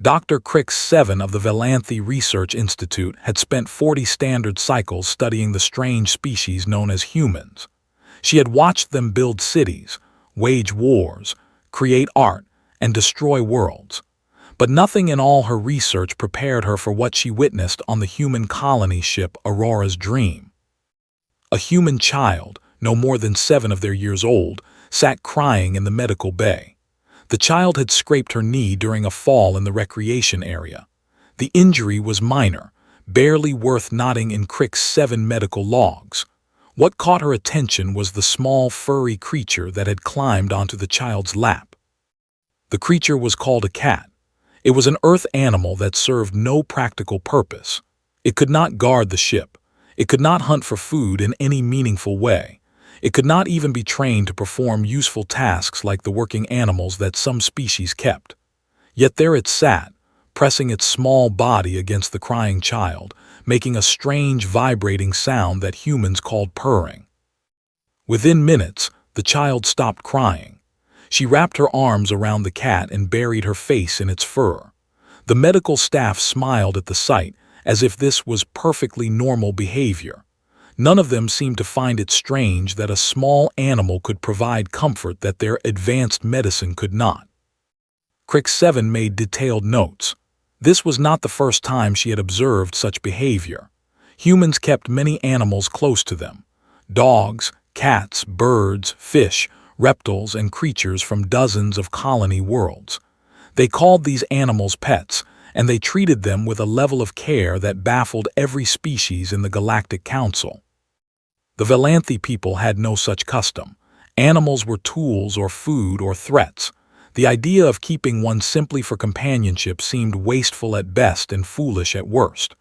Dr. Crix 7 of the Velanthe Research Institute had spent 40 standard cycles studying the strange species known as humans. She had watched them build cities, wage wars, create art, and destroy worlds. But nothing in all her research prepared her for what she witnessed on the human colony ship Aurora's Dream. A human child, no more than 7 of their years old, sat crying in the medical bay. The child had scraped her knee during a fall in the recreation area. The injury was minor, barely worth noting in Crix 7 medical logs. What caught her attention was the small, furry creature that had climbed onto the child's lap. The creature was called a cat. It was an Earth animal that served no practical purpose. It could not guard the ship. It could not hunt for food in any meaningful way. It could not even be trained to perform useful tasks like the working animals that some species kept. Yet there it sat, pressing its small body against the crying child, making a strange vibrating sound that humans called purring. Within minutes, the child stopped crying. She wrapped her arms around the cat and buried her face in its fur. The medical staff smiled at the sight, as if this was perfectly normal behavior. None of them seemed to find it strange that a small animal could provide comfort that their advanced medicine could not. Crix 7 made detailed notes. This was not the first time she had observed such behavior. Humans kept many animals close to them: dogs, cats, birds, fish, reptiles, and creatures from dozens of colony worlds. They called these animals pets, and they treated them with a level of care that baffled every species in the Galactic Council. The Velanthe people had no such custom. Animals were tools or food or threats. The idea of keeping one simply for companionship seemed wasteful at best and foolish at worst.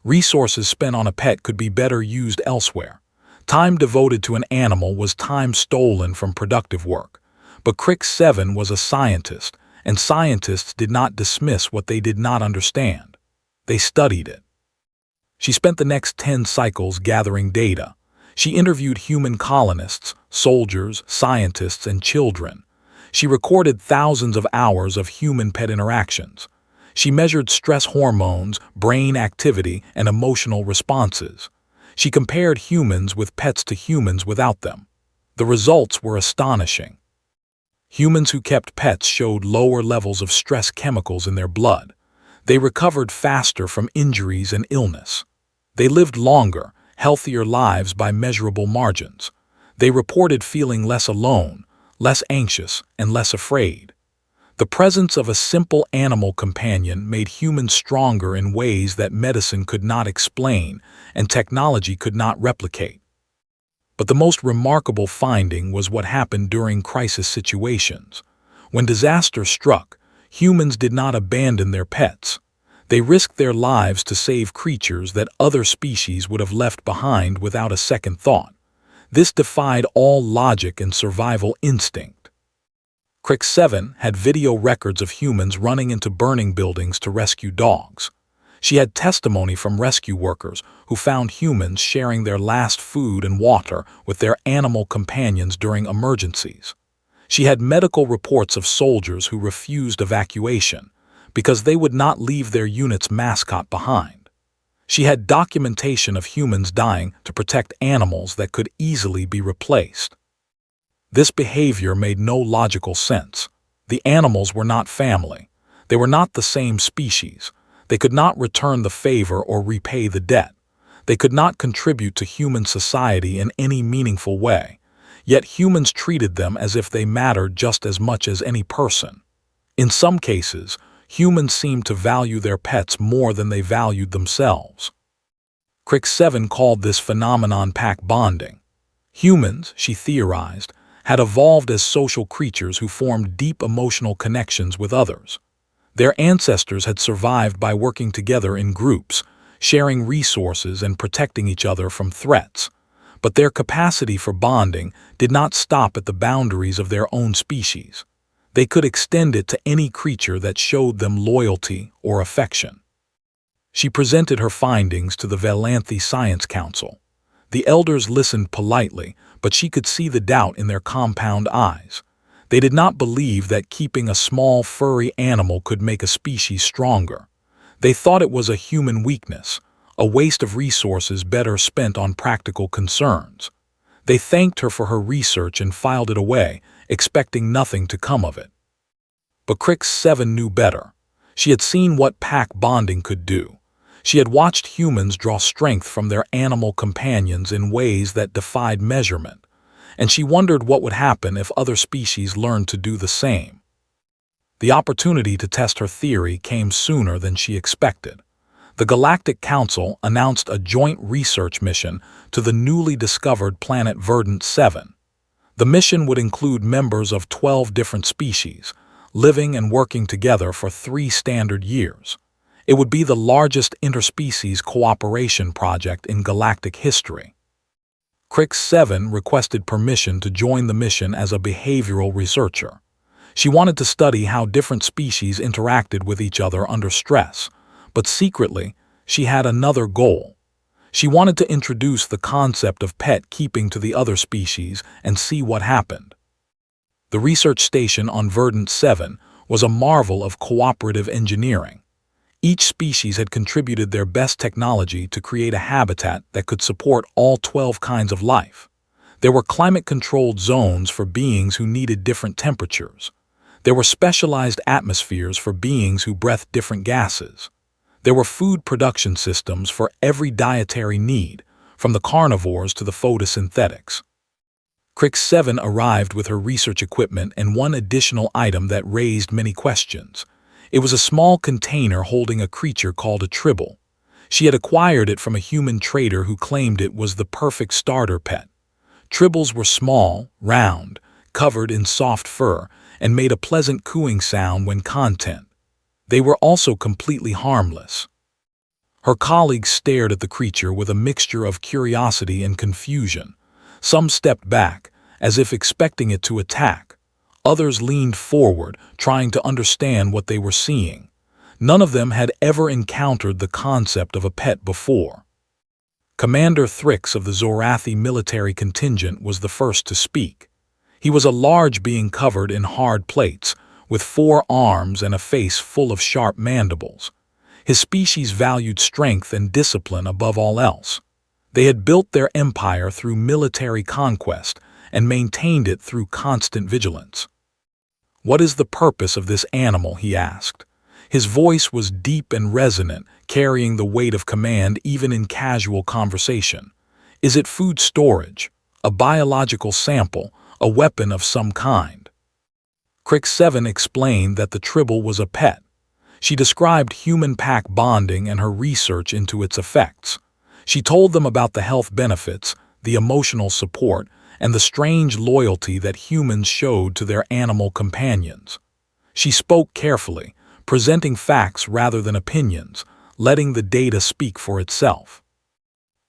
Resources spent on a pet could be better used elsewhere. Time devoted to an animal was time stolen from productive work. But Crix 7 was a scientist, and scientists did not dismiss what they did not understand. They studied it. She spent the next 10 cycles gathering data. She interviewed human colonists, soldiers, scientists, and children. She recorded thousands of hours of human-pet interactions. She measured stress hormones, brain activity, and emotional responses. She compared humans with pets to humans without them. The results were astonishing. Humans who kept pets showed lower levels of stress chemicals in their blood. They recovered faster from injuries and illness. They lived longer, healthier lives by measurable margins. They reported feeling less alone, less anxious, and less afraid. The presence of a simple animal companion made humans stronger in ways that medicine could not explain and technology could not replicate. But the most remarkable finding was what happened during crisis situations. When disaster struck, humans did not abandon their pets. They risked their lives to save creatures that other species would have left behind without a second thought. This defied all logic and survival instinct. Crix 7 had video records of humans running into burning buildings to rescue dogs. She had testimony from rescue workers who found humans sharing their last food and water with their animal companions during emergencies. She had medical reports of soldiers who refused evacuation because they would not leave their unit's mascot behind. She had documentation of humans dying to protect animals that could easily be replaced. This behavior made no logical sense. The animals were not family. They were not the same species. They could not return the favor or repay the debt. They could not contribute to human society in any meaningful way. Yet humans treated them as if they mattered just as much as any person. In some cases, humans seemed to value their pets more than they valued themselves. Crix 7 called this phenomenon pack bonding. Humans, she theorized, had evolved as social creatures who formed deep emotional connections with others. Their ancestors had survived by working together in groups, sharing resources and protecting each other from threats. But their capacity for bonding did not stop at the boundaries of their own species. They could extend it to any creature that showed them loyalty or affection. She presented her findings to the Velanthe Science Council. The elders listened politely, but she could see the doubt in their compound eyes. They did not believe that keeping a small furry animal could make a species stronger. They thought it was a human weakness, a waste of resources better spent on practical concerns. They thanked her for her research and filed it away, expecting nothing to come of it. But Crix 7 knew better. She had seen what pack bonding could do. She had watched humans draw strength from their animal companions in ways that defied measurement, and she wondered what would happen if other species learned to do the same. The opportunity to test her theory came sooner than she expected. The Galactic Council announced a joint research mission to the newly discovered planet Verdant 7. The mission would include members of 12 different species, living and working together for 3 standard years. It would be the largest interspecies cooperation project in galactic history. Crix 7 requested permission to join the mission as a behavioral researcher. She wanted to study how different species interacted with each other under stress, but secretly, she had another goal. She wanted to introduce the concept of pet keeping to the other species and see what happened. The research station on Verdant 7 was a marvel of cooperative engineering. Each species had contributed their best technology to create a habitat that could support all 12 kinds of life. There were climate-controlled zones for beings who needed different temperatures. There were specialized atmospheres for beings who breathed different gases. There were food production systems for every dietary need, from the carnivores to the photosynthetics. Crix 7 arrived with her research equipment and one additional item that raised many questions. It was a small container holding a creature called a tribble. She had acquired it from a human trader who claimed it was the perfect starter pet. Tribbles were small, round, covered in soft fur, and made a pleasant cooing sound when content. They were also completely harmless. Her colleagues stared at the creature with a mixture of curiosity and confusion. Some stepped back, as if expecting it to attack. Others leaned forward, trying to understand what they were seeing. None of them had ever encountered the concept of a pet before. Commander Thrix of the Zorathi military contingent was the first to speak. He was a large being covered in hard plates, with 4 arms and a face full of sharp mandibles. His species valued strength and discipline above all else. They had built their empire through military conquest and maintained it through constant vigilance. "What is the purpose of this animal?" he asked. His voice was deep and resonant, carrying the weight of command even in casual conversation. "Is it food storage? A biological sample? A weapon of some kind?" Crix 7 explained that the tribble was a pet. She described human-pack bonding and her research into its effects. She told them about the health benefits, the emotional support, and the strange loyalty that humans showed to their animal companions. She spoke carefully, presenting facts rather than opinions, letting the data speak for itself.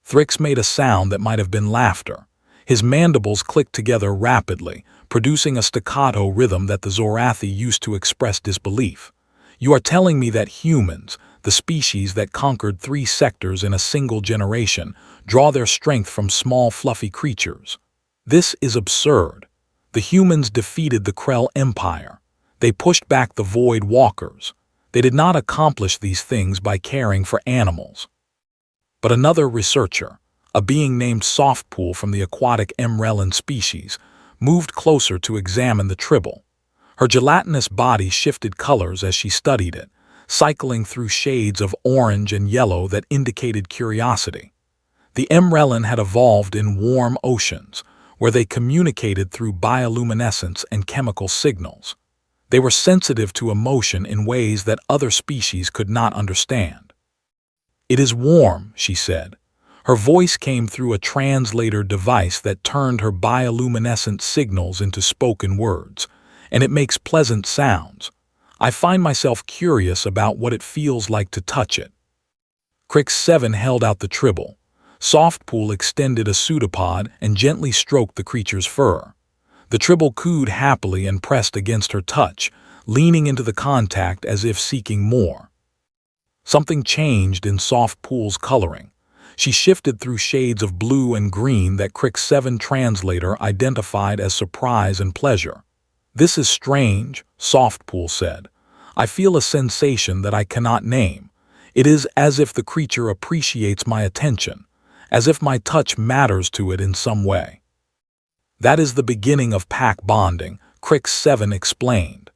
Thrix made a sound that might have been laughter. His mandibles clicked together rapidly, producing a staccato rhythm that the Zorathi used to express disbelief. "You are telling me that humans, the species that conquered 3 sectors in a single generation, draw their strength from small fluffy creatures? This is absurd. The humans defeated the Krell Empire. They pushed back the Void Walkers. They did not accomplish these things by caring for animals." But another researcher, a being named Softpool from the aquatic Emrellan species, moved closer to examine the tribble. Her gelatinous body shifted colors as she studied it, cycling through shades of orange and yellow that indicated curiosity. The Emrellan had evolved in warm oceans, where they communicated through bioluminescence and chemical signals. They were sensitive to emotion in ways that other species could not understand. "It is warm," she said. Her voice came through a translator device that turned her bioluminescent signals into spoken words, and it makes pleasant sounds. I find myself curious about what it feels like to touch it." Crix 7 held out the tribble. Softpool extended a pseudopod and gently stroked the creature's fur. The tribble cooed happily and pressed against her touch, leaning into the contact as if seeking more. Something changed in Softpool's coloring. She shifted through shades of blue and green that Crix 7 translator identified as surprise and pleasure. "This is strange," Softpool said. "I feel a sensation that I cannot name. It is as if the creature appreciates my attention, as if my touch matters to it in some way." "That is the beginning of pack bonding," Crix7 explained.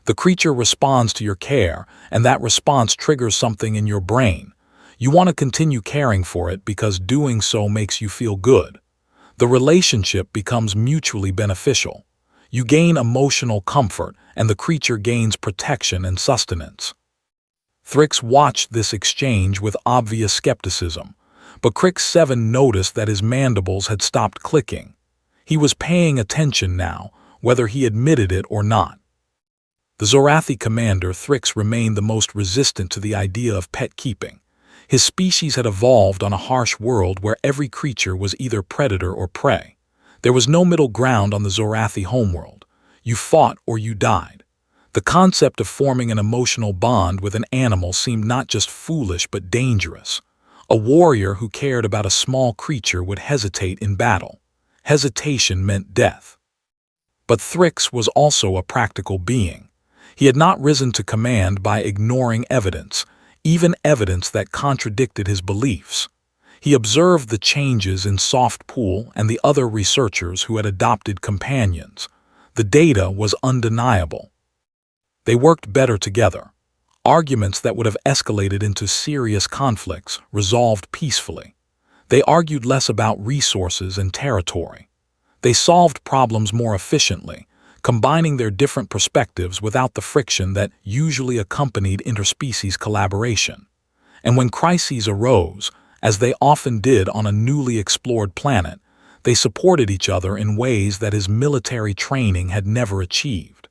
"The creature responds to your care, and that response triggers something in your brain. You want to continue caring for it because doing so makes you feel good. The relationship becomes mutually beneficial. You gain emotional comfort, and the creature gains protection and sustenance." Thrix watched this exchange with obvious skepticism, but Crix7 noticed that his mandibles had stopped clicking. He was paying attention now, whether he admitted it or not. The Zorathi commander Thrix remained the most resistant to the idea of pet keeping. His species had evolved on a harsh world where every creature was either predator or prey. There was no middle ground on the Zorathi homeworld. You fought or you died. The concept of forming an emotional bond with an animal seemed not just foolish but dangerous. A warrior who cared about a small creature would hesitate in battle. Hesitation meant death. But Thrix was also a practical being. He had not risen to command by ignoring evidence, even evidence that contradicted his beliefs. He observed the changes in Softpool and the other researchers who had adopted companions. The data was undeniable. They worked better together. Arguments that would have escalated into serious conflicts resolved peacefully. They argued less about resources and territory. They solved problems more efficiently, combining their different perspectives without the friction that usually accompanied interspecies collaboration. And when crises arose, as they often did on a newly explored planet, they supported each other in ways that his military training had never achieved.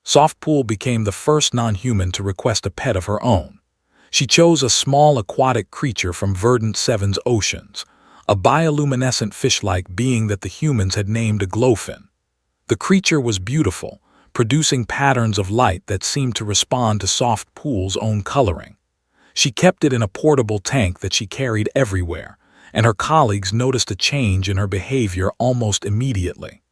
Softpool became the first non-human to request a pet of her own. She chose a small aquatic creature from Verdant Seven's oceans, a bioluminescent fish-like being that the humans had named a glowfin. The creature was beautiful, producing patterns of light that seemed to respond to Softpool's own coloring. She kept it in a portable tank that she carried everywhere, and her colleagues noticed a change in her behavior almost immediately.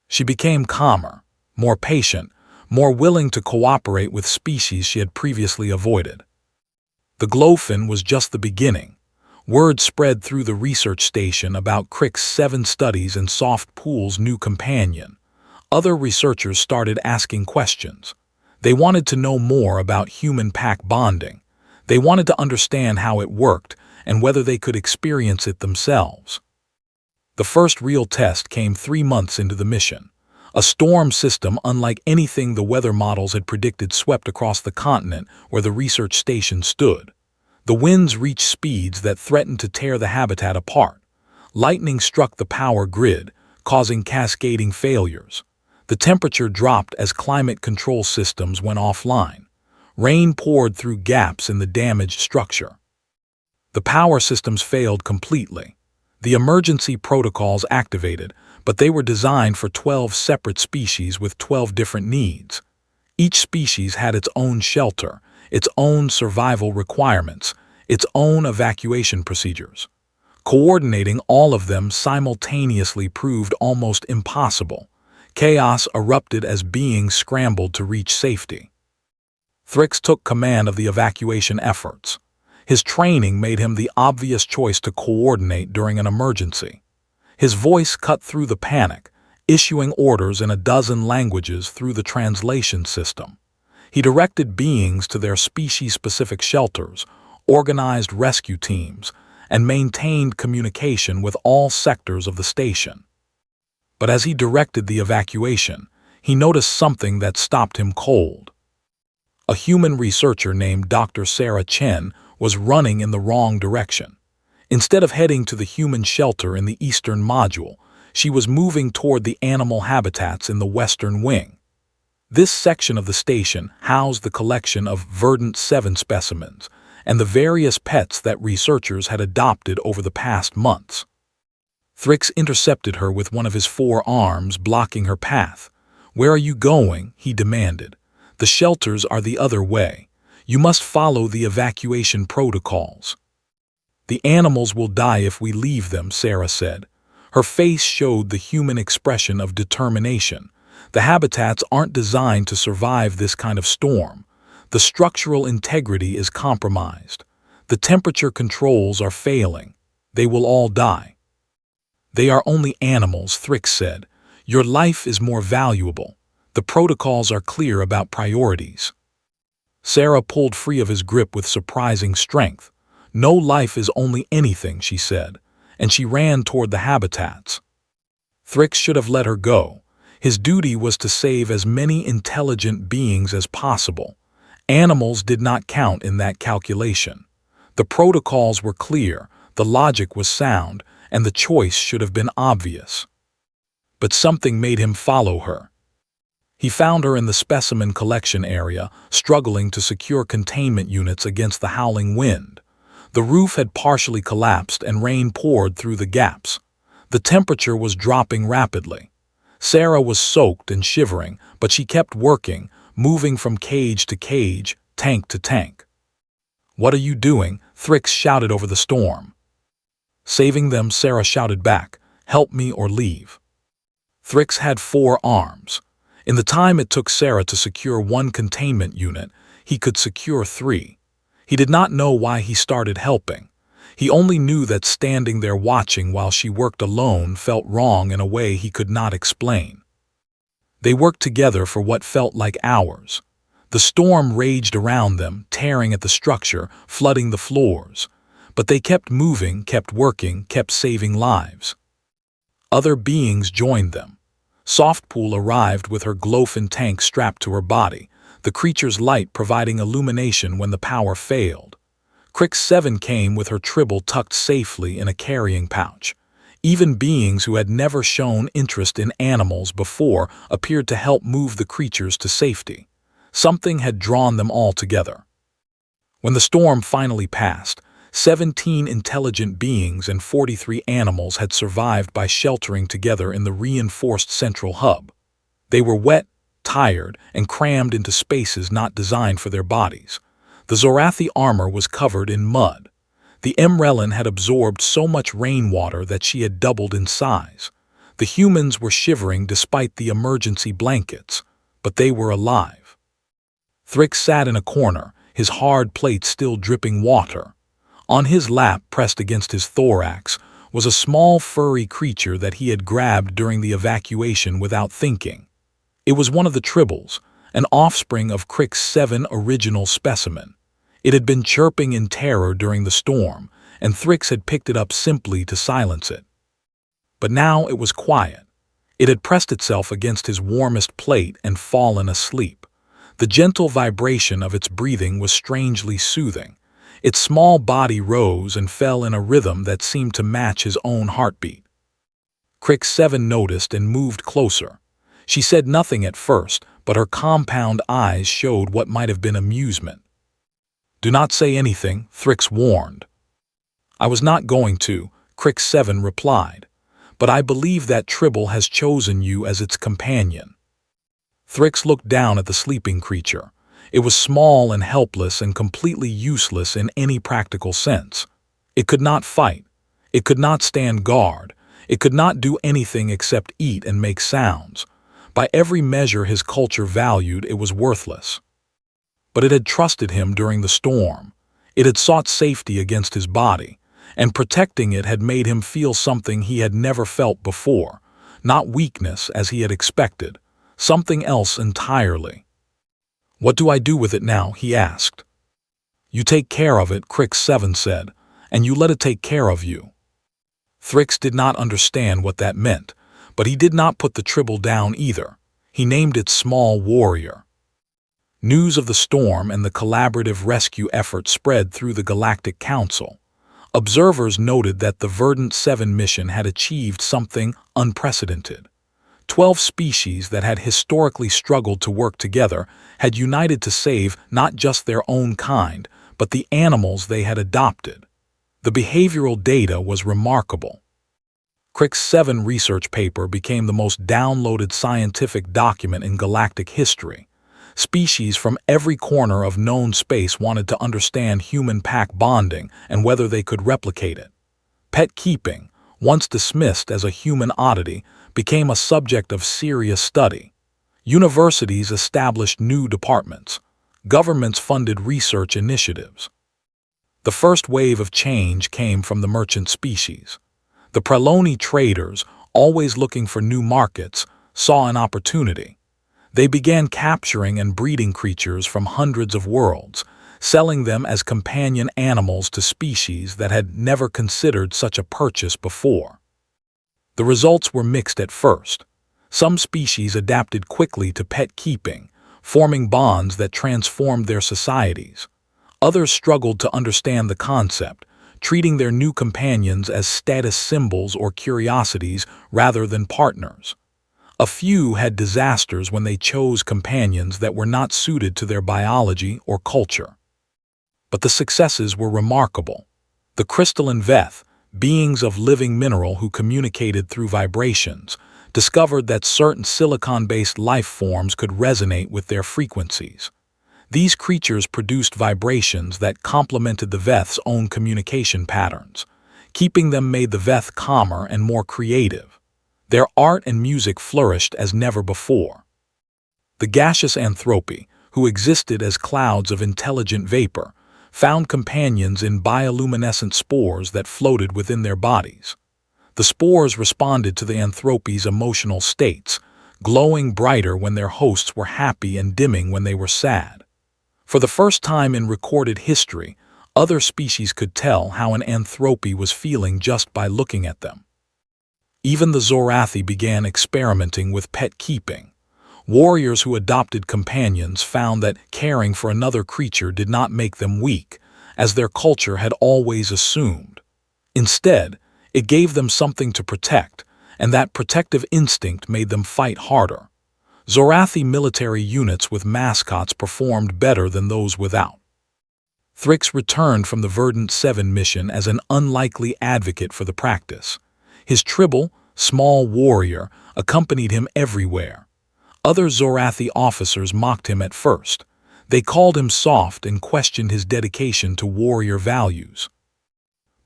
She became calmer, more patient, more willing to cooperate with species she had previously avoided. The glowfin was just the beginning. Word spread through the research station about Crick's 7 studies and Softpool's new companion. Other researchers started asking questions. They wanted to know more about human pack bonding. They wanted to understand how it worked and whether they could experience it themselves. The first real test came 3 months into the mission. A storm system unlike anything the weather models had predicted swept across the continent where the research station stood. The winds reached speeds that threatened to tear the habitat apart. Lightning struck the power grid, causing cascading failures. The temperature dropped as climate control systems went offline. Rain poured through gaps in the damaged structure. The power systems failed completely. The emergency protocols activated, but they were designed for 12 separate species with 12 different needs. Each species had its own shelter, its own survival requirements, its own evacuation procedures. Coordinating all of them simultaneously proved almost impossible. Chaos erupted as beings scrambled to reach safety. Thrix took command of the evacuation efforts. His training made him the obvious choice to coordinate during an emergency. His voice cut through the panic, issuing orders in a dozen languages through the translation system. He directed beings to their species-specific shelters, organized rescue teams, and maintained communication with all sectors of the station. But as he directed the evacuation, he noticed something that stopped him cold. A human researcher named Dr. Sarah Chen was running in the wrong direction. Instead of heading to the human shelter in the eastern module, she was moving toward the animal habitats in the western wing. This section of the station housed the collection of Verdant 7 specimens and the various pets that researchers had adopted over the past months. Thrix intercepted her with one of his 4 arms, blocking her path. "Where are you going?" he demanded. "The shelters are the other way. You must follow the evacuation protocols." "The animals will die if we leave them," Sarah said. Her face showed the human expression of determination. The habitats aren't designed to survive this kind of storm. The structural integrity is compromised. The temperature controls are failing. They will all die. They are only animals, Thrix said. Your life is more valuable. The protocols are clear about priorities. Sarah pulled free of his grip with surprising strength. No life is only anything, she said, and she ran toward the habitats. Thrix should have let her go. His duty was to save as many intelligent beings as possible. Animals did not count in that calculation. The protocols were clear, the logic was sound, and the choice should have been obvious. But something made him follow her. He found her in the specimen collection area, struggling to secure containment units against the howling wind. The roof had partially collapsed and rain poured through the gaps. The temperature was dropping rapidly. Sarah was soaked and shivering, but she kept working, moving from cage to cage, tank to tank. "What are you doing?" Thrix shouted over the storm. "Saving them," Sarah shouted back. "Help me or leave." Thrix had 4 arms. In the time it took Sarah to secure 1 containment unit, he could secure 3. He did not know why he started helping. He only knew that standing there watching while she worked alone felt wrong in a way he could not explain. They worked together for what felt like hours. The storm raged around them, tearing at the structure, flooding the floors. But they kept moving, kept working, kept saving lives. Other beings joined them. Softpool arrived with her glowfin tank strapped to her body, the creature's light providing illumination when the power failed. Crix 7 came with her tribble tucked safely in a carrying pouch. Even beings who had never shown interest in animals before appeared to help move the creatures to safety. Something had drawn them all together. When the storm finally passed, 17 intelligent beings and 43 animals had survived by sheltering together in the reinforced central hub. They were wet, tired, and crammed into spaces not designed for their bodies. The Zorathi armor was covered in mud. The Emrellan had absorbed so much rainwater that she had doubled in size. The humans were shivering despite the emergency blankets, but they were alive. Thrix sat in a corner, his hard plate still dripping water. On his lap, pressed against his thorax, was a small furry creature that he had grabbed during the evacuation without thinking. It was one of the tribbles, an offspring of Crix 7 original specimen. It had been chirping in terror during the storm, and Thrix had picked it up simply to silence it. But now it was quiet. It had pressed itself against his warmest plate and fallen asleep. The gentle vibration of its breathing was strangely soothing. Its small body rose and fell in a rhythm that seemed to match his own heartbeat. Crix 7 noticed and moved closer. She said nothing at first, but her compound eyes showed what might have been amusement. "Do not say anything," Thrix warned. "I was not going to," Crix 7 replied, "but I believe that tribble has chosen you as its companion." Thrix looked down at the sleeping creature. It was small and helpless and completely useless in any practical sense. It could not fight. It could not stand guard. It could not do anything except eat and make sounds. By every measure his culture valued, it was worthless. But it had trusted him during the storm. It had sought safety against his body, and protecting it had made him feel something he had never felt before. Not weakness, as he had expected. Something else entirely. "What do I do with it now?" he asked. "You take care of it," Crix 7 said, "and you let it take care of you." Thrix did not understand what that meant, but he did not put the tribble down either. He named it Small Warrior. News of the storm and the collaborative rescue effort spread through the Galactic Council. Observers noted that the Verdant 7 mission had achieved something unprecedented. 12 species that had historically struggled to work together had united to save not just their own kind, but the animals they had adopted. The behavioral data was remarkable. Crix 7 research paper became the most downloaded scientific document in galactic history. Species from every corner of known space wanted to understand human-pack bonding and whether they could replicate it. Pet keeping, once dismissed as a human oddity, became a subject of serious study. Universities established new departments. Governments funded research initiatives. The first wave of change came from the merchant species. The Preloni traders, always looking for new markets, saw an opportunity. They began capturing and breeding creatures from hundreds of worlds, selling them as companion animals to species that had never considered such a purchase before. The results were mixed at first. Some species adapted quickly to pet keeping, forming bonds that transformed their societies. Others struggled to understand the concept, treating their new companions as status symbols or curiosities rather than partners. A few had disasters when they chose companions that were not suited to their biology or culture. But the successes were remarkable. The crystalline Veth, beings of living mineral who communicated through vibrations, discovered that certain silicon-based life forms could resonate with their frequencies. These creatures produced vibrations that complemented the Veth's own communication patterns. Keeping them made the Veth calmer and more creative. Their art and music flourished as never before. The gaseous anthropy, who existed as clouds of intelligent vapor, found companions in bioluminescent spores that floated within their bodies. The spores responded to the anthropy's emotional states, glowing brighter when their hosts were happy and dimming when they were sad. For the first time in recorded history, other species could tell how an anthropy was feeling just by looking at them. Even the Zorathi began experimenting with pet keeping. Warriors who adopted companions found that caring for another creature did not make them weak, as their culture had always assumed. Instead, it gave them something to protect, and that protective instinct made them fight harder. Zorathi military units with mascots performed better than those without. Thrix returned from the Verdant 7 mission as an unlikely advocate for the practice. His tribal, small warrior accompanied him everywhere. Other Zorathi officers mocked him at first. They called him soft and questioned his dedication to warrior values.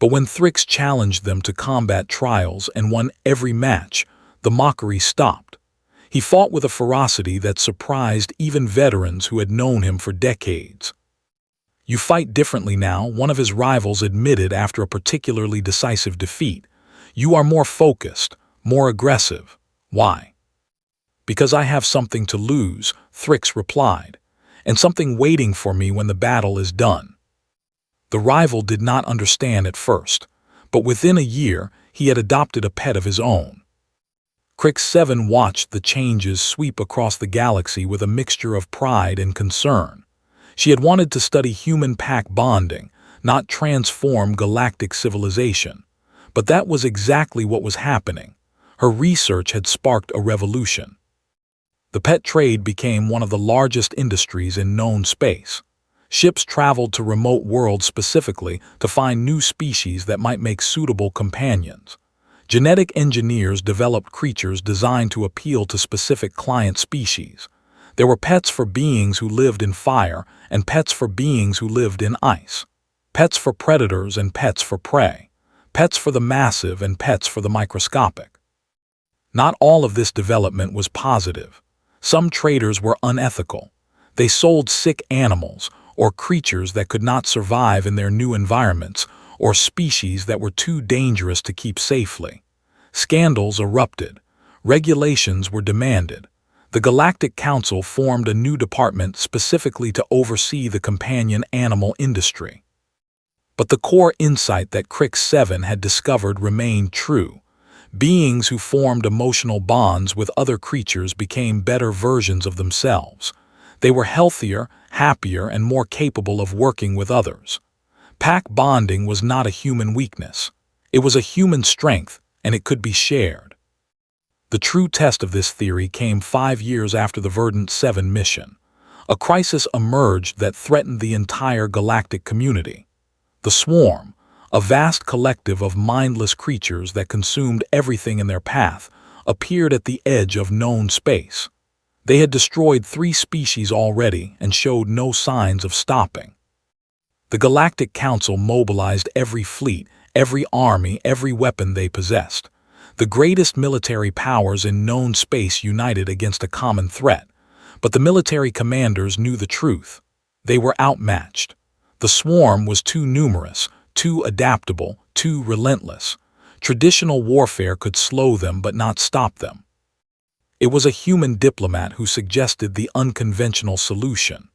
But when Thrix challenged them to combat trials and won every match, the mockery stopped. He fought with a ferocity that surprised even veterans who had known him for decades. "You fight differently now," one of his rivals admitted after a particularly decisive defeat. "You are more focused, more aggressive. Why?" "Because I have something to lose," Thrix replied, "and something waiting for me when the battle is done." The rival did not understand at first, but within a year he had adopted a pet of his own. Crix 7 watched the changes sweep across the galaxy with a mixture of pride and concern. She had wanted to study human-pack bonding, not transform galactic civilization. But that was exactly what was happening. Her research had sparked a revolution. The pet trade became one of the largest industries in known space. Ships traveled to remote worlds specifically to find new species that might make suitable companions. Genetic engineers developed creatures designed to appeal to specific client species. There were pets for beings who lived in fire and pets for beings who lived in ice. Pets for predators and pets for prey. Pets for the massive and pets for the microscopic. Not all of this development was positive. Some traders were unethical. They sold sick animals or creatures that could not survive in their new environments, or species that were too dangerous to keep safely. Scandals erupted. Regulations were demanded. The Galactic Council formed a new department specifically to oversee the companion animal industry. But the core insight that Crix 7 had discovered remained true. Beings who formed emotional bonds with other creatures became better versions of themselves. They were healthier, happier, and more capable of working with others. Pack bonding was not a human weakness. It was a human strength, and it could be shared. The true test of this theory came 5 years after the Verdant 7 mission. A crisis emerged that threatened the entire galactic community. The Swarm, a vast collective of mindless creatures that consumed everything in their path, appeared at the edge of known space. They had destroyed 3 species already and showed no signs of stopping. The Galactic Council mobilized every fleet, every army, every weapon they possessed. The greatest military powers in known space united against a common threat, but the military commanders knew the truth. They were outmatched. The swarm was too numerous, too adaptable, too relentless. Traditional warfare could slow them but not stop them. It was a human diplomat who suggested the unconventional solution.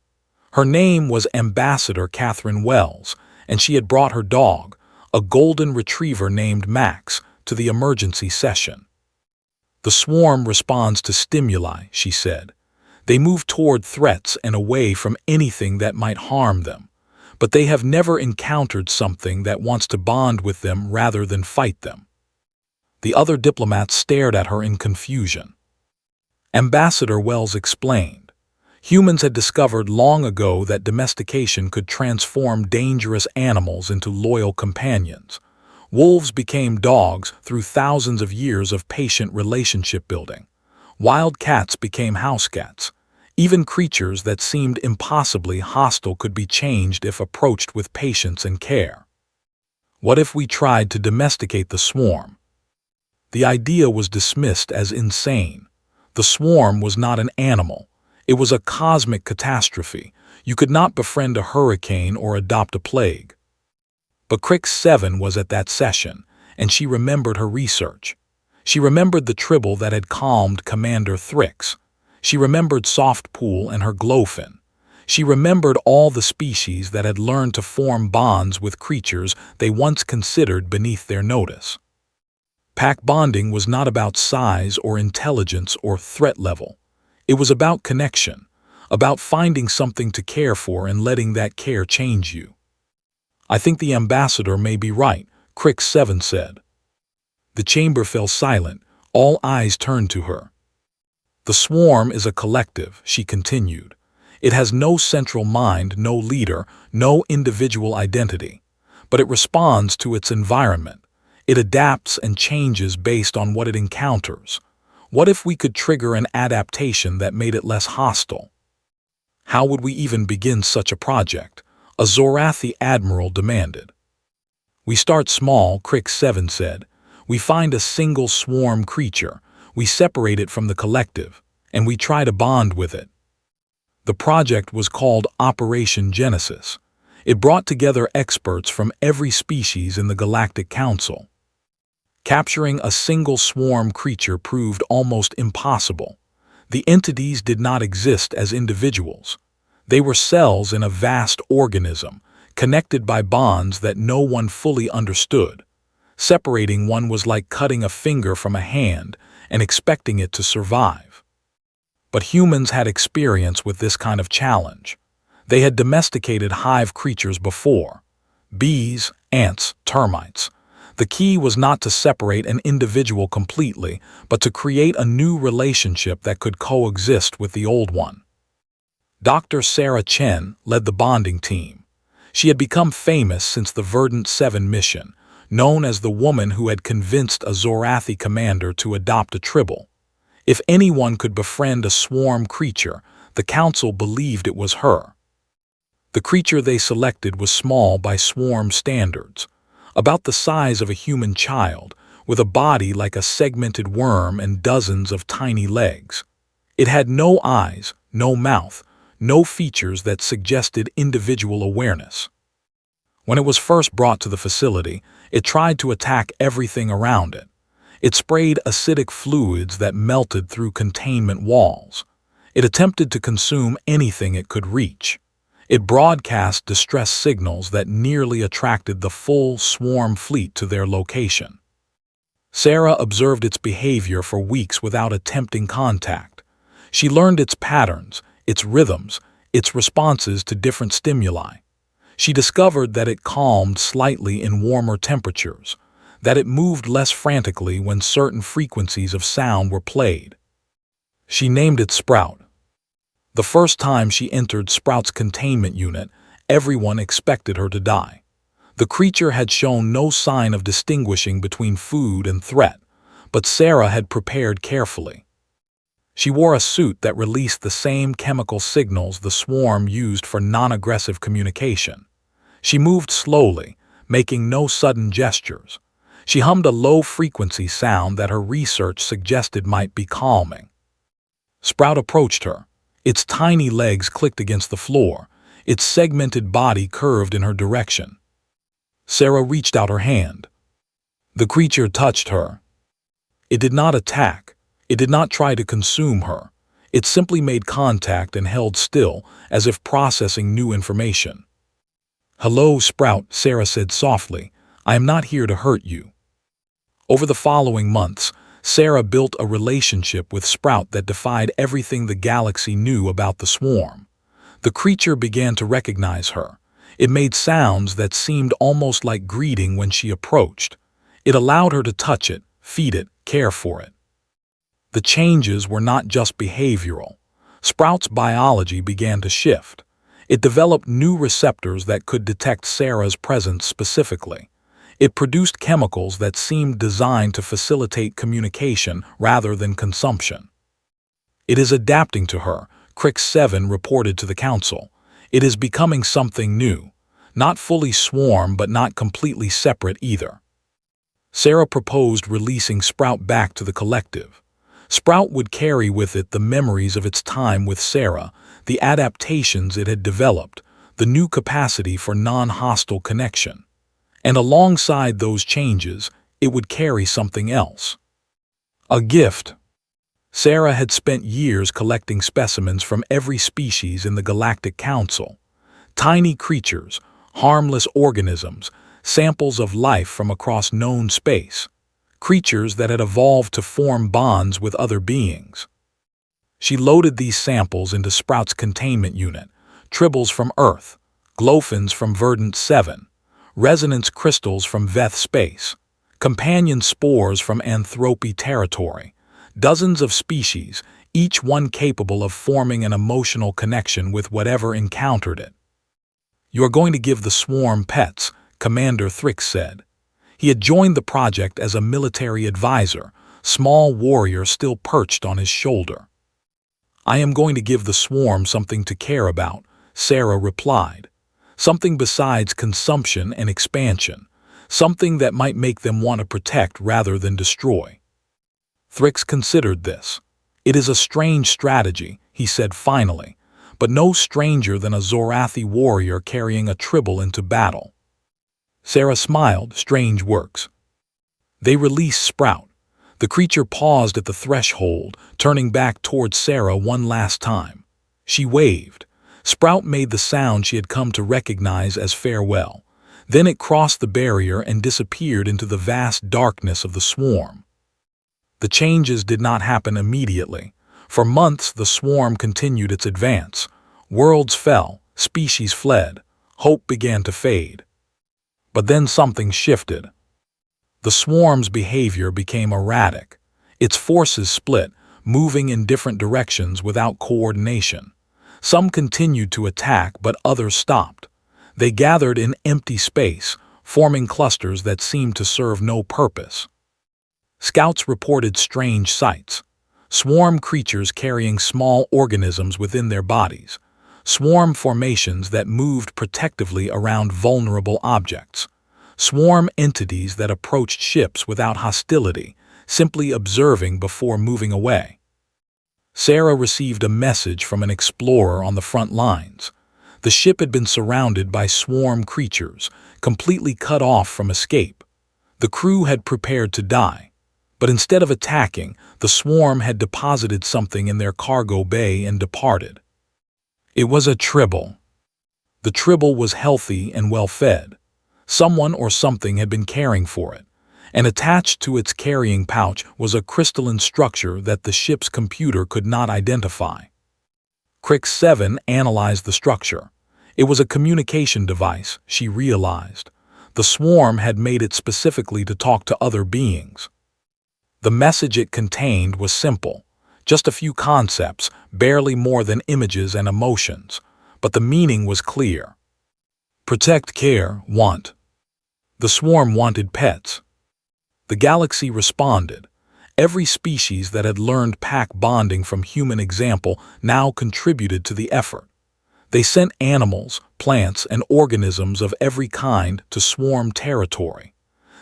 Her name was Ambassador Catherine Wells, and she had brought her dog, a golden retriever named Max, to the emergency session. The swarm responds to stimuli, she said. They move toward threats and away from anything that might harm them, but they have never encountered something that wants to bond with them rather than fight them. The other diplomats stared at her in confusion. Ambassador Wells explained. Humans had discovered long ago that domestication could transform dangerous animals into loyal companions. Wolves became dogs through thousands of years of patient relationship building. Wild cats became house cats. Even creatures that seemed impossibly hostile could be changed if approached with patience and care. What if we tried to domesticate the swarm? The idea was dismissed as insane. The swarm was not an animal. It was a cosmic catastrophe. You could not befriend a hurricane or adopt a plague. But Crix 7 was at that session, and she remembered her research. She remembered the tribble that had calmed Commander Thrix. She remembered Softpool and her glowfin. She remembered all the species that had learned to form bonds with creatures they once considered beneath their notice. Pack bonding was not about size or intelligence or threat level. It was about connection, about finding something to care for and letting that care change you. I think the ambassador may be right, Crix 7 said. The chamber fell silent. All eyes turned to her. The swarm is a collective, she continued. It has no central mind, no leader, no individual identity. But it responds to its environment. It adapts and changes based on what it encounters. What if we could trigger an adaptation that made it less hostile? How would we even begin such a project? A Zorathi admiral demanded. We start small, Crix 7 said. We find a single swarm creature. We separate it from the collective, and we try to bond with it. The project was called Operation Genesis. It brought together experts from every species in the Galactic Council. Capturing a single swarm creature proved almost impossible. The entities did not exist as individuals. They were cells in a vast organism, connected by bonds that no one fully understood. Separating one was like cutting a finger from a hand and expecting it to survive. But humans had experience with this kind of challenge. They had domesticated hive creatures before. Bees, ants, termites. The key was not to separate an individual completely, but to create a new relationship that could coexist with the old one. Dr. Sarah Chen led the bonding team. She had become famous since the Verdant 7 mission, known as the woman who had convinced a Zorathi commander to adopt a tribble. If anyone could befriend a swarm creature, the council believed it was her. The creature they selected was small by swarm standards, about the size of a human child, with a body like a segmented worm and dozens of tiny legs. It had no eyes, no mouth, no features that suggested individual awareness. When it was first brought to the facility, it tried to attack everything around it. It sprayed acidic fluids that melted through containment walls. It attempted to consume anything it could reach. It broadcast distress signals that nearly attracted the full swarm fleet to their location. Sarah observed its behavior for weeks without attempting contact. She learned its patterns, its rhythms, its responses to different stimuli. She discovered that it calmed slightly in warmer temperatures, that it moved less frantically when certain frequencies of sound were played. She named it Sprout. The first time she entered Sprout's containment unit, everyone expected her to die. The creature had shown no sign of distinguishing between food and threat, but Sarah had prepared carefully. She wore a suit that released the same chemical signals the swarm used for non-aggressive communication. She moved slowly, making no sudden gestures. She hummed a low-frequency sound that her research suggested might be calming. Sprout approached her. Its tiny legs clicked against the floor. Its segmented body curved in her direction. Sarah reached out her hand. The creature touched her. It did not attack. It did not try to consume her. It simply made contact and held still, as if processing new information. "Hello, Sprout," Sarah said softly. "I am not here to hurt you." Over the following months, Sarah built a relationship with Sprout that defied everything the galaxy knew about the swarm. The creature began to recognize her. It made sounds that seemed almost like greeting when she approached. It allowed her to touch it, feed it, care for it. The changes were not just behavioral. Sprout's biology began to shift. It developed new receptors that could detect Sarah's presence specifically. It produced chemicals that seemed designed to facilitate communication rather than consumption. "It is adapting to her," Crick 7 reported to the Council. "It is becoming something new. Not fully swarm, but not completely separate either." Sarah proposed releasing Sprout back to the collective. Sprout would carry with it the memories of its time with Sarah, the adaptations it had developed, the new capacity for non-hostile connection. And alongside those changes, it would carry something else. A gift. Sarah had spent years collecting specimens from every species in the Galactic Council. Tiny creatures, harmless organisms, samples of life from across known space. Creatures that had evolved to form bonds with other beings. She loaded these samples into Sprout's containment unit, tribbles from Earth, glowfins from Verdant 7, resonance crystals from Veth space, companion spores from Anthropy territory, dozens of species, each one capable of forming an emotional connection with whatever encountered it. "You are going to give the swarm pets," Commander Thrix said. He had joined the project as a military advisor, small warrior still perched on his shoulder. "I am going to give the swarm something to care about," Sarah replied. "Something besides consumption and expansion. Something that might make them want to protect rather than destroy." Thrix considered this. "It is a strange strategy," he said finally, "but no stranger than a Zorathi warrior carrying a tribble into battle." Sarah smiled. "Strange works." They released Sprout. The creature paused at the threshold, turning back towards Sarah one last time. She waved. Sprout made the sound she had come to recognize as farewell. Then it crossed the barrier and disappeared into the vast darkness of the swarm. The changes did not happen immediately. For months the swarm continued its advance. Worlds fell, species fled, hope began to fade. But then something shifted. The swarm's behavior became erratic. Its forces split, moving in different directions without coordination. Some continued to attack, but others stopped. They gathered in empty space, forming clusters that seemed to serve no purpose. Scouts reported strange sights. Swarm creatures carrying small organisms within their bodies. Swarm formations that moved protectively around vulnerable objects. Swarm entities that approached ships without hostility, simply observing before moving away. Sarah received a message from an explorer on the front lines. The ship had been surrounded by swarm creatures, completely cut off from escape. The crew had prepared to die. But instead of attacking, the swarm had deposited something in their cargo bay and departed. It was a tribble. The tribble was healthy and well-fed. Someone or something had been caring for it, and attached to its carrying pouch was a crystalline structure that the ship's computer could not identify. Crick 7 analyzed the structure. It was a communication device, she realized. The swarm had made it specifically to talk to other beings. The message it contained was simple. Just a few concepts, barely more than images and emotions, but the meaning was clear. Protect, care, want. The swarm wanted pets. The galaxy responded. Every species that had learned pack bonding from human example now contributed to the effort. They sent animals, plants, and organisms of every kind to swarm territory.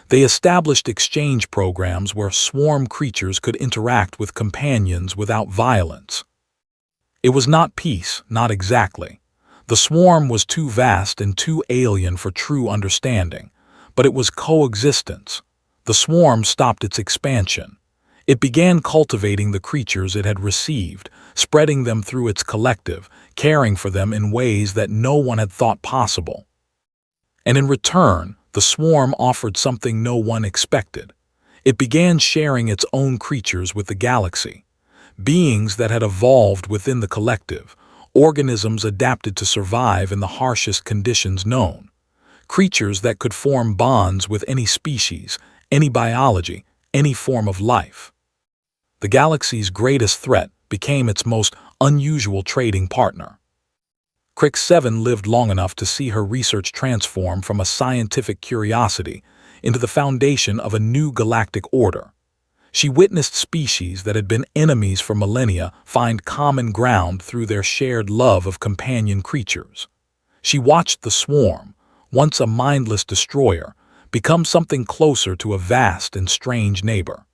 They established exchange programs where swarm creatures could interact with companions without violence. It was not peace, not exactly. The swarm was too vast and too alien for true understanding, but it was coexistence. The swarm stopped its expansion. It began cultivating the creatures it had received, spreading them through its collective, caring for them in ways that no one had thought possible. And in return, the swarm offered something no one expected. It began sharing its own creatures with the galaxy, beings that had evolved within the collective, organisms adapted to survive in the harshest conditions known, creatures that could form bonds with any species, any biology, any form of life. The galaxy's greatest threat became its most unusual trading partner. Crix 7 lived long enough to see her research transform from a scientific curiosity into the foundation of a new galactic order. She witnessed species that had been enemies for millennia find common ground through their shared love of companion creatures. She watched the swarm, once a mindless destroyer, become something closer to a vast and strange neighbor.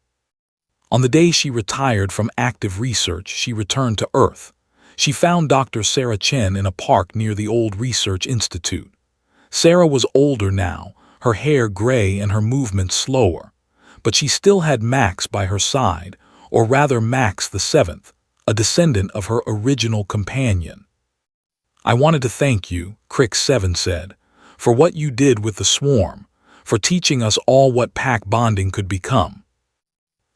On the day she retired from active research, she returned to Earth. She found Dr. Sarah Chen in a park near the old Research Institute. Sarah was older now, her hair gray and her movements slower, but she still had Max by her side, or rather Max the Seventh, a descendant of her original companion. "I wanted to thank you," Crix 7 said, "for what you did with the swarm, for teaching us all what pack bonding could become."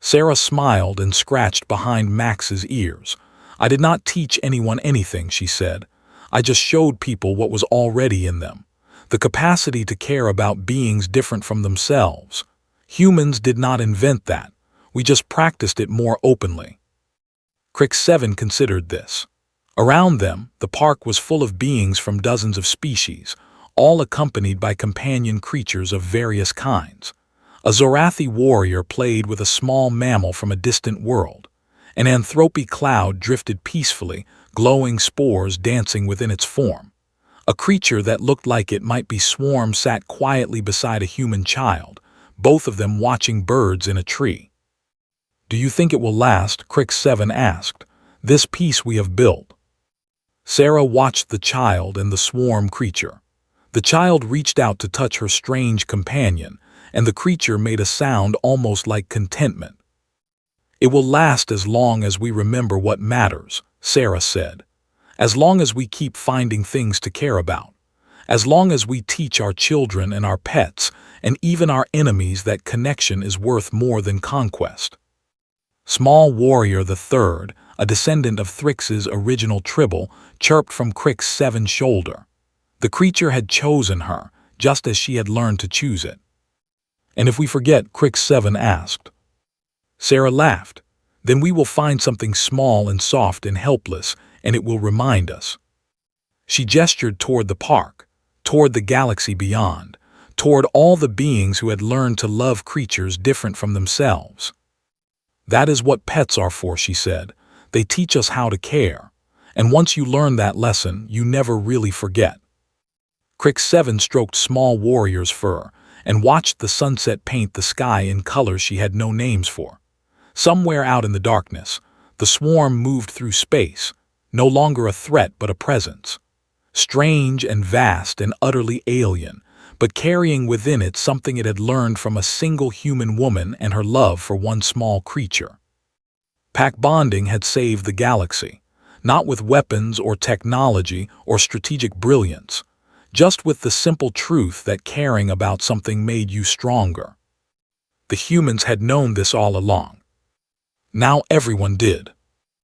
Sarah smiled and scratched behind Max's ears. "I did not teach anyone anything," she said. "I just showed people what was already in them, the capacity to care about beings different from themselves. Humans did not invent that. We just practiced it more openly." Crix 7 considered this. Around them, the park was full of beings from dozens of species, all accompanied by companion creatures of various kinds. A Zorathi warrior played with a small mammal from a distant world. An anthropy cloud drifted peacefully, glowing spores dancing within its form. A creature that looked like it might be swarm sat quietly beside a human child, both of them watching birds in a tree. "Do you think it will last?" Crix 7 asked. "This peace we have built." Sarah watched the child and the swarm creature. The child reached out to touch her strange companion, and the creature made a sound almost like contentment. "It will last as long as we remember what matters," Sarah said. "As long as we keep finding things to care about. As long as we teach our children and our pets, and even our enemies, that connection is worth more than conquest." Small Warrior the Third, a descendant of Thrix's original tribble, chirped from Crix 7's shoulder. The creature had chosen her, just as she had learned to choose it. "And if we forget?" Crix 7 asked. Sarah laughed. "Then we will find something small and soft and helpless, and it will remind us." She gestured toward the park, toward the galaxy beyond, toward all the beings who had learned to love creatures different from themselves. "That is what pets are for," she said. "They teach us how to care. And once you learn that lesson, you never really forget." Crix 7 stroked Small Warrior's fur and watched the sunset paint the sky in colors she had no names for. Somewhere out in the darkness, the swarm moved through space, no longer a threat but a presence. Strange and vast and utterly alien, but carrying within it something it had learned from a single human woman and her love for one small creature. Pack bonding had saved the galaxy, not with weapons or technology or strategic brilliance, just with the simple truth that caring about something made you stronger. The humans had known this all along. Now everyone did.